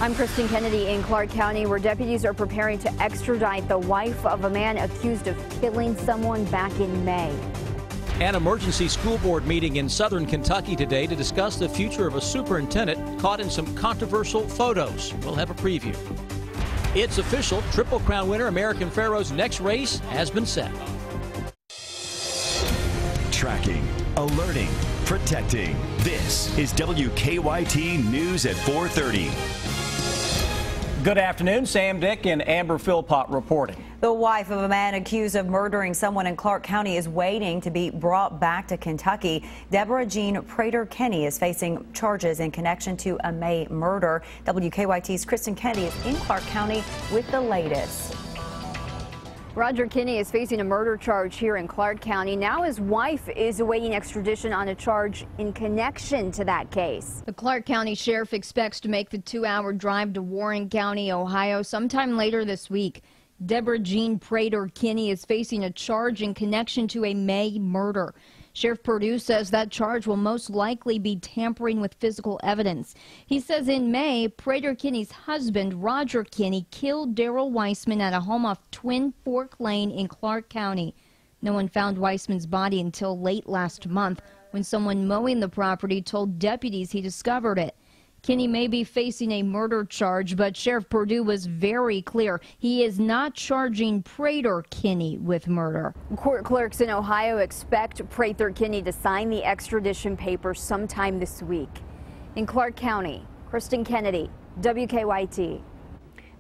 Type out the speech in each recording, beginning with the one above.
I'm Kristen Kennedy in Clark County, where deputies are preparing to extradite the wife of a man accused of killing someone back in May. An emergency school board meeting in southern Kentucky today to discuss the future of a superintendent caught in some controversial photos. We'll have a preview. It's official. Triple Crown winner American Pharoah's next race has been set. Tracking, alerting, protecting. This is WKYT News at 4:30. Good afternoon. Sam Dick and Amber Philpott reporting. The wife of a man accused of murdering someone in Clark County is waiting to be brought back to Kentucky. Deborah Jean Prater-Kenny is facing charges in connection to a May murder. WKYT's Kristen Kennedy is in Clark County with the latest. Roger Kinney is facing a murder charge here in Clark County. Now his wife is awaiting extradition on a charge in connection to that case. The Clark County Sheriff expects to make the 2-hour drive to Warren County, Ohio, sometime later this week. Deborah Jean Prater-Kenny is facing a charge in connection to a May murder. Sheriff Perdue says that charge will most likely be tampering with physical evidence. He says in May, Prater-Kenny's husband, Roger Kinney, killed Daryl Weissman at a home off Twin Fork Lane in Clark County. No one found Weissman's body until late last month when someone mowing the property told deputies he discovered it. Kinney may be facing a murder charge, but Sheriff Perdue was very clear. He is not charging Prater-Kenny with murder. Court clerks in Ohio expect Prater-Kenny to sign the extradition papers sometime this week. In Clark County, Kristen Kennedy, WKYT.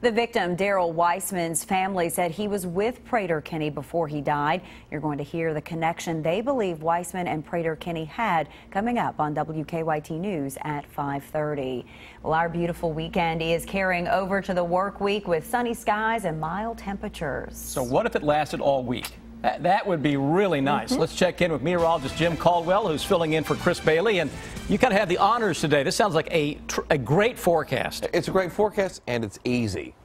The victim, Daryl Weissman's family said he was with Prater-Kenny before he died. You're going to hear the connection they believe Weissman and Prater-Kenny had coming up on WKYT News at 5:30. Well, our beautiful weekend is carrying over to the work week with sunny skies and mild temperatures. So what if it lasted all week? That would be really nice. Let's check in with meteorologist Jim Caldwell, who's filling in for Chris Bailey. And you kind of have the honors today. This sounds like a great forecast. It's a great forecast, and it's easy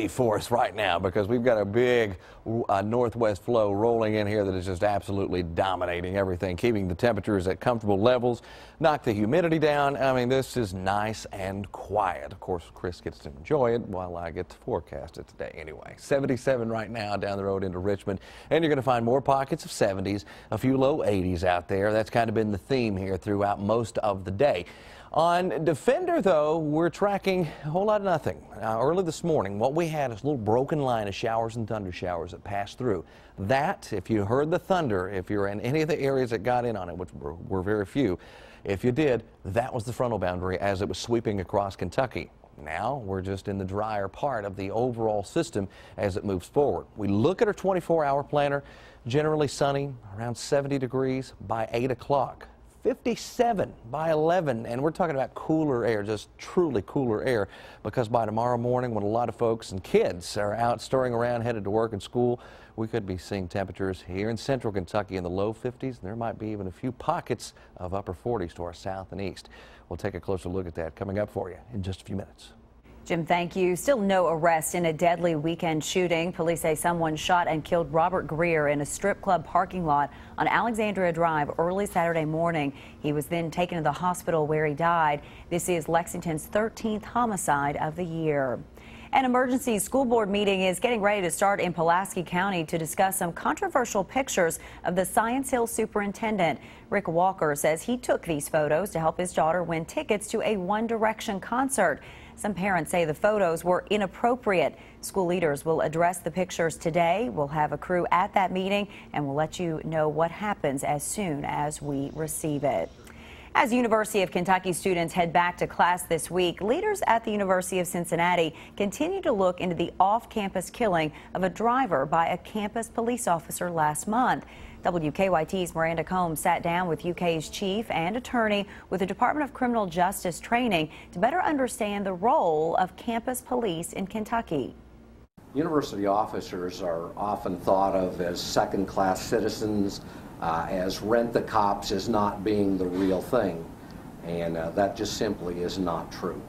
for us right now because we've got a big northwest flow rolling in here that is just absolutely dominating everything, keeping the temperatures at comfortable levels, knock the humidity down. I mean, this is nice and quiet. Of course, Chris gets to enjoy it while I get to forecast it today anyway. 77 right now down the road into Richmond, and you're going to find more pockets of 70s, a few low 80s out there. That's kind of been the theme here throughout most of the day. On Defender, though, we're tracking a whole lot of nothing. Early this morning, what we had is a little broken line of showers and thunder showers that passed through. That, if you heard the thunder, if you're in any of the areas that got in on it, which were very few, if you did, that was the frontal boundary as it was sweeping across Kentucky. Now we're just in the drier part of the overall system as it moves forward. We look at our 24-hour planner, generally sunny, around 70 degrees by 8 o'clock. 57 by 11, and we're talking about cooler air, just truly cooler air, because by tomorrow morning when a lot of folks and kids are out stirring around headed to work and school, we could be seeing temperatures here in central Kentucky in the low 50s, and there might be even a few pockets of upper 40s to our south and east. We'll take a closer look at that coming up for you in just a few minutes. Jim, thank you. Still no arrest in a deadly weekend shooting. Police say someone shot and killed Robert Greer in a strip club parking lot on Alexandria Drive early Saturday morning. He was then taken to the hospital where he died. This is Lexington's 13th homicide of the year. An emergency school board meeting is getting ready to start in Pulaski County to discuss some controversial pictures of the Science Hill superintendent. Rick Walker says he took these photos to help his daughter win tickets to a One Direction concert. Some parents say the photos were inappropriate. School leaders will address the pictures today. We'll have a crew at that meeting, and we'll let you know what happens as soon as we receive it. As University of Kentucky students head back to class this week, leaders at the University of Cincinnati continue to look into the off-campus killing of a driver by a campus police officer last month. WKYT's Miranda Combs sat down with UK's chief and attorney with the Department of Criminal Justice training to better understand the role of campus police in Kentucky. University officers are often thought of as second-class citizens, as rent-the-cops as not being the real thing, and that just simply is not true.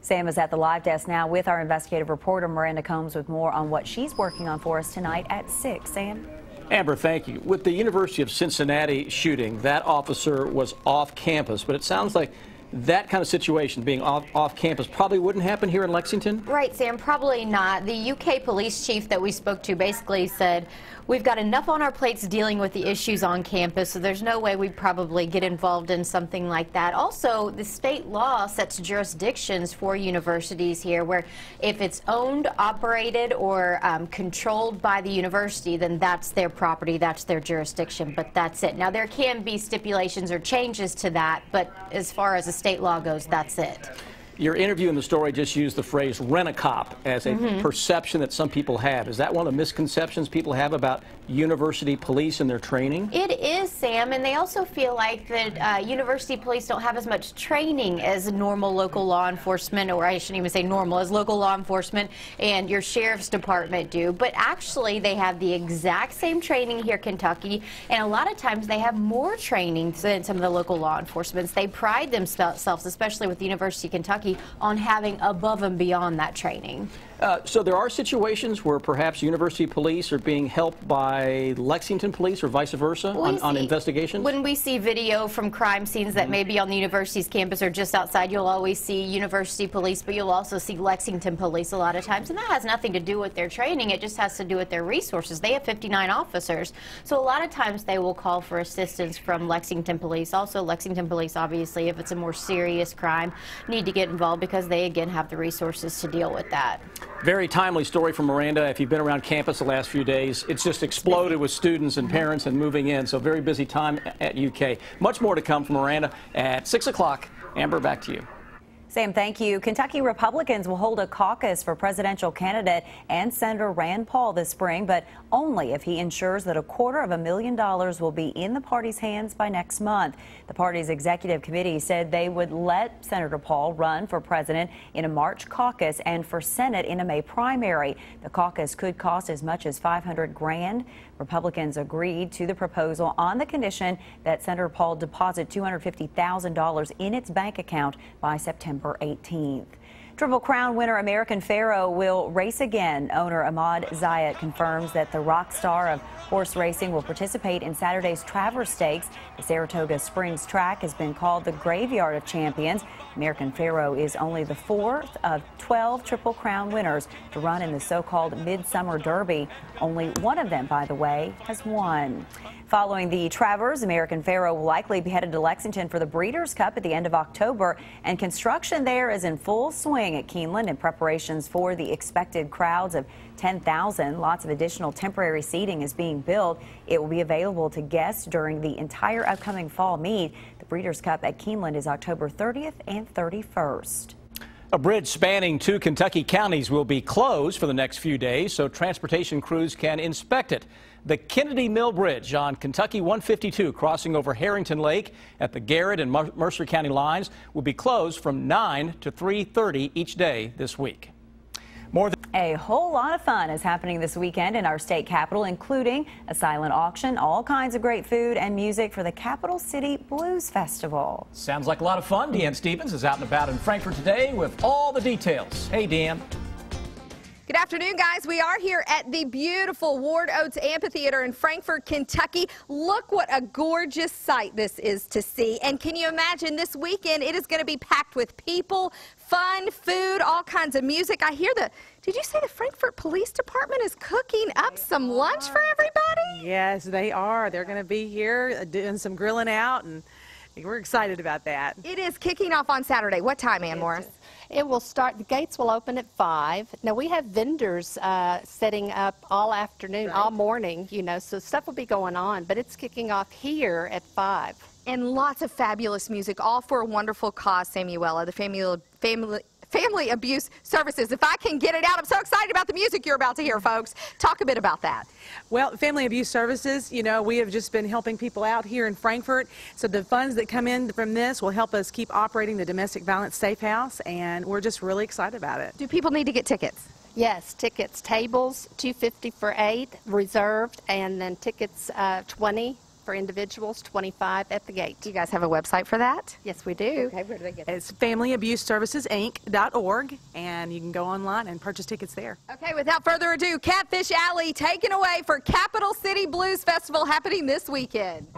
Sam is at the live desk now with our investigative reporter Miranda Combs with more on what she's working on for us tonight at 6. Sam? Amber, thank you. With the University of Cincinnati shooting, that officer was off campus, but it sounds like that kind of situation, being off campus, probably wouldn't happen here in Lexington? Right, Sam, probably not. The UK police chief that we spoke to basically said, we've got enough on our plates dealing with the issues on campus, so there's no way we'd probably get involved in something like that. Also, the state law sets jurisdictions for universities here where if it's owned, operated, or controlled by the university, then that's their property, that's their jurisdiction, but that's it. Now, there can be stipulations or changes to that, but as far as the state law goes, that's it. Your interview in the story just used the phrase rent-a-cop as a perception that some people have. Is that one of the misconceptions people have about university police and their training? It is, Sam, and they also feel like that university police don't have as much training as normal local law enforcement, or I shouldn't even say normal, as local law enforcement and your sheriff's department do. But actually, they have the exact same training here in Kentucky, and a lot of times they have more training than some of the local law enforcements. They pride themselves, especially with the University of Kentucky, on having above and beyond that training. So there are situations where perhaps university police are being helped by Lexington police or vice versa on investigations? When we see video from crime scenes that may be on the university's campus or just outside, you'll always see university police, but you'll also see Lexington police a lot of times. And that has nothing to do with their training. It just has to do with their resources. They have 59 officers. So a lot of times they will call for assistance from Lexington police. Also, Lexington police, obviously, if it's a more serious crime, need to get involved because they, again, have the resources to deal with that. Very timely story from Miranda. If you've been around campus the last few days, it's just exploded with students and parents and moving in. So very busy time at UK. Much more to come from Miranda at 6 o'clock. Amber, back to you. Sam, thank you. Kentucky Republicans will hold a caucus for presidential candidate and Senator Rand Paul this spring, but only if he ensures that $250,000 will be in the party's hands by next month. The party's executive committee said they would let Senator Paul run for president in a March caucus and for Senate in a May primary. The caucus could cost as much as $500,000. Republicans agreed to the proposal on the condition that Senator Paul deposit $250,000 in its bank account by September 18th. Triple Crown winner American Pharoah will race again. Owner Ahmad Zayat confirms that the rock star of horse racing will participate in Saturday's Travers Stakes. The Saratoga Springs track has been called the graveyard of champions. American Pharoah is only the 4th of 12 Triple Crown winners to run in the so-called Midsummer Derby. Only one of them, by the way, has won. Following the Travers, American Pharoah will likely be headed to Lexington for the Breeders' Cup at the end of October, and construction there is in full swing at Keeneland in preparations for the expected crowds of 10,000. Lots of additional temporary seating is being built. It will be available to guests during the entire upcoming fall meet. The Breeders' Cup at Keeneland is October 30th and 31st. A bridge spanning 2 Kentucky counties will be closed for the next few days so transportation crews can inspect it. The Kennedy Mill Bridge on Kentucky 152 crossing over Harrington Lake at the Garrett and Mercer County lines will be closed from 9 to 3:30 each day this week. A whole lot of fun is happening this weekend in our state capital, including a silent auction, all kinds of great food and music for the Capital City Blues Festival. Sounds like a lot of fun. Deanne Stevens is out and about in Frankfort today with all the details. Hey, Deanne. Good afternoon, guys. We are here at the beautiful Ward Oates Amphitheater in Frankfort, Kentucky. Look what a gorgeous sight this is to see. And can you imagine this weekend? It is going to be packed with people, fun, food, all kinds of music. I hear did you say the Frankfort Police Department is cooking up some lunch for everybody? Yes, they are. They're going to be here doing some grilling out, and we're excited about that. It is kicking off on Saturday. What time, Ann Morris? It will start, the gates will open at 5. Now, we have vendors setting up all afternoon, all morning, you know, so stuff will be going on, but it's kicking off here at 5. And lots of fabulous music, all for a wonderful cause, Samuela, the Family Abuse Services. If I can get it out, I'm so excited about the music you're about to hear, folks. Talk a bit about that. Well, Family Abuse Services, you know, we have just been helping people out here in Frankfort. So the funds that come in from this will help us keep operating the Domestic Violence Safe House, and we're just really excited about it. Do people need to get tickets? Yes, tickets, tables, $2.50 for 8, reserved, and then tickets, $20 for individuals, $25 at the gate. Do you guys have a website for that? Yes, we do. Okay, where do they get it? It's FamilyAbuseServicesInc.org, and you can go online and purchase tickets there. Okay, without further ado, Catfish Alley taken away for Capital City Blues Festival happening this weekend.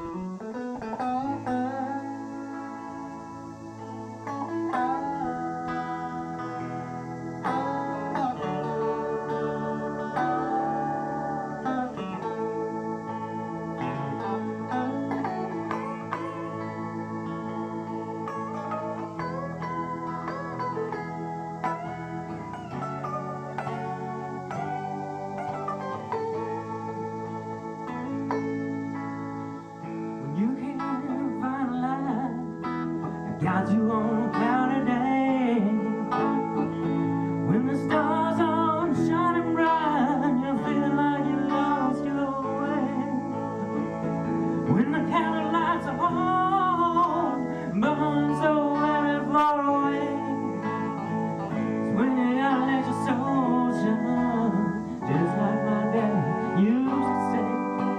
without you on a cloudy day. When the stars are shining bright, you feel like you lost your way. When the candle lights are on, burn so very far away. It's when you gotta let your soul shine, just like my daddy used to say.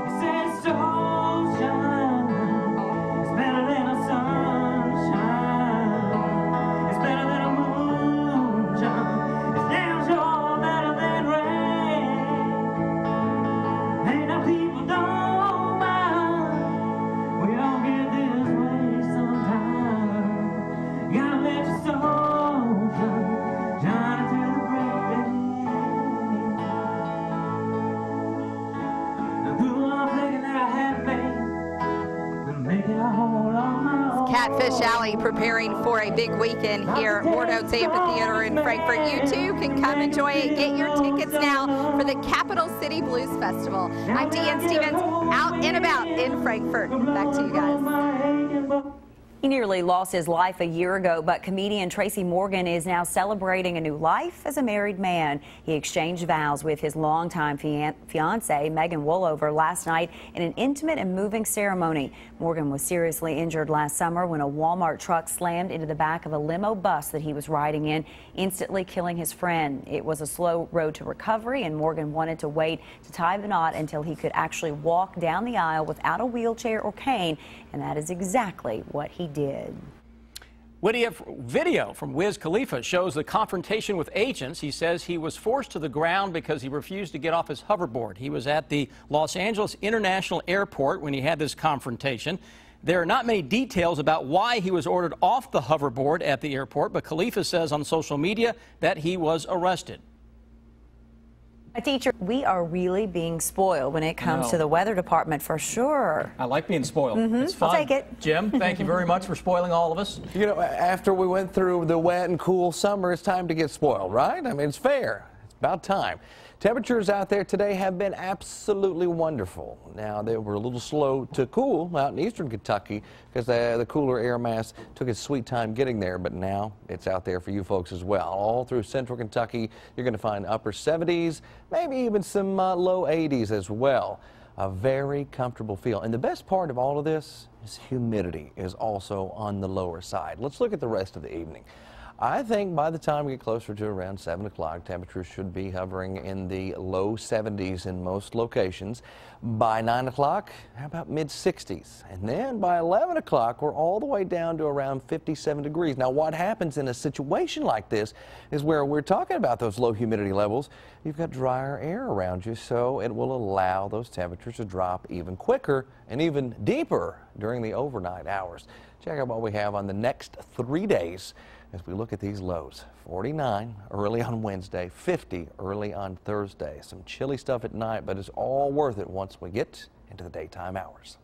He said, soul shine, it's better than a sunshine. It's better than a moonshine. It's damn sure better than rain. Ain't no people don't mind. We all get this way sometime. You gotta let your soul shine, shine until the break day. Now do all I'm thinking that I had made, and make it a whole lot more. Catfish Alley preparing for a big weekend here at Ward Oats Amphitheater in Frankfort. You too can come enjoy it. Get your tickets now for the Capital City Blues Festival. I'm Deanne Stevens, out and about in Frankfort. Back to you guys. He nearly lost his life a year ago, but comedian Tracy Morgan is now celebrating a new life as a married man. He exchanged vows with his longtime fiancée, Megan Woolover, last night in an intimate and moving ceremony. Morgan was seriously injured last summer when a Walmart truck slammed into the back of a limo bus that he was riding in, instantly killing his friend. It was a slow road to recovery, and Morgan wanted to wait to tie the knot until he could actually walk down the aisle without a wheelchair or cane, and that is exactly what he did. Video from Wiz Khalifa shows the confrontation with agents. He says he was forced to the ground because he refused to get off his hoverboard. He was at the Los Angeles International Airport when he had this confrontation. There are not many details about why he was ordered off the hoverboard at the airport, but Khalifa says on social media that he was arrested. A teacher, we are really being spoiled when it comes to the weather department, for sure. I like being spoiled. It's fun. I'll take it. Jim, thank you very much for spoiling all of us. You know, after we went through the wet and cool summer, it's time to get spoiled, right? I mean, it's fair. It's about time. Temperatures out there today have been absolutely wonderful. Now, they were a little slow to cool out in eastern Kentucky because the cooler air mass took its sweet time getting there, but now it's out there for you folks as well. All through central Kentucky, you're going to find upper 70s, maybe even some low 80s as well. A very comfortable feel. And the best part of all of this is humidity is also on the lower side. Let's look at the rest of the evening. I think by the time we get closer to around 7 o'clock, temperatures should be hovering in the low 70s in most locations. By 9 o'clock, how about mid-60s? And then by 11 o'clock, we're all the way down to around 57 degrees. Now, what happens in a situation like this is where we're talking about those low humidity levels, you've got drier air around you, so it will allow those temperatures to drop even quicker and even deeper during the overnight hours. Check out what we have on the next 3 days. As we look at these lows, 49 early on Wednesday, 50 early on Thursday. Some chilly stuff at night, but it's all worth it once we get into the daytime hours.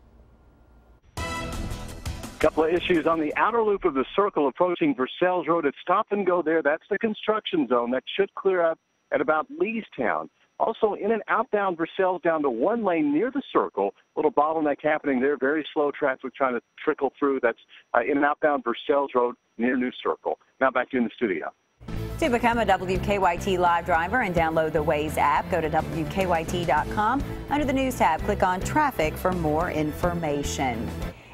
Couple of issues on the outer loop of the circle approaching Versailles Road. It's stop and go there. That's the construction zone. That should clear up at about Leestown. Also, in and outbound Versailles down to one lane near the circle. Little bottleneck happening there. Very slow traffic trying to trickle through. That's in and outbound Versailles Road near New Circle. Now back to you in the studio. To become a WKYT Live driver and download the Waze app, go to WKYT.com. Under the News tab, click on Traffic for more information.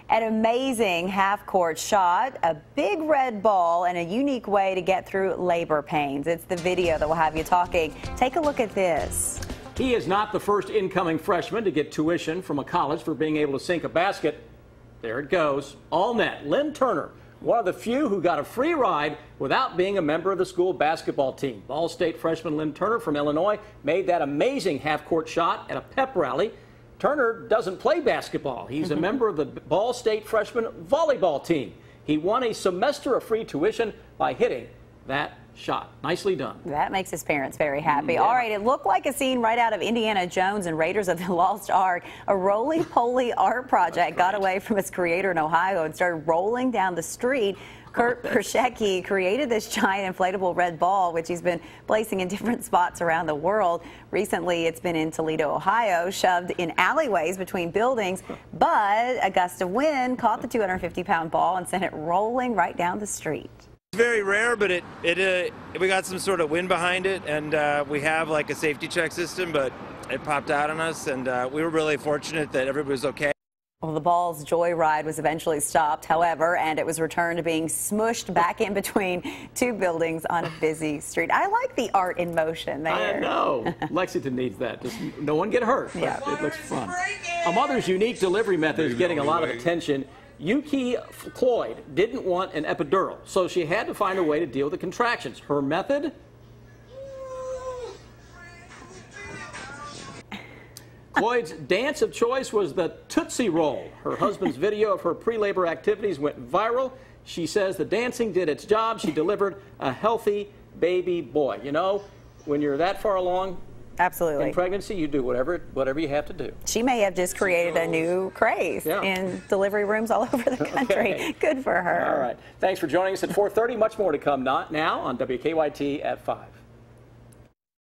An amazing half-court shot, a big red ball, and a unique way to get through labor pains. It's the video that will have you talking. Take a look at this. He is not the first incoming freshman to get tuition from a college for being able to sink a basket. There it goes. All net. Lynn Turner, one of the few who got a free ride without being a member of the school basketball team. Ball State freshman Lynn Turner from Illinois made that amazing half-court shot at a pep rally. Turner doesn't play basketball. He's a member of the Ball State freshman volleyball team. He won a semester of free tuition by hitting that shot. Nicely done. That makes his parents very happy. Yeah. All right, it looked like a scene right out of Indiana Jones and Raiders of the Lost Ark. A roly-poly art project got away from its creator in Ohio and started rolling down the street. Kurt Krashecki created this giant inflatable red ball, which he's been placing in different spots around the world. Recently, it's been in Toledo, Ohio, shoved in alleyways between buildings, but a gust of wind caught the 250-pound ball and sent it rolling right down the street. It's very rare, but we got some sort of wind behind it, and we have like a safety check system, but it popped out on us, and we were really fortunate that everybody was okay. Well, the ball's joyride was eventually stopped, however, and it was returned to being smushed back in between two buildings on a busy street. I like the art in motion there. I know. Lexington needs that. Just no one get hurt. Yeah. It looks fun. A mother's unique delivery method is getting a lot of attention. Yuki Floyd didn't want an epidural, so she had to find a way to deal with the contractions. Her method? Floyd's dance of choice was the Tootsie Roll. Her husband's video of her pre-labor activities went viral. She says the dancing did its job. She delivered a healthy baby boy. You know, when you're that far along absolutely in pregnancy, you do whatever you have to do. She may have just created a new craze in delivery rooms all over the country. Okay. Good for her. All right. Thanks for joining us at 4:30. Much more to come now on WKYT at 5.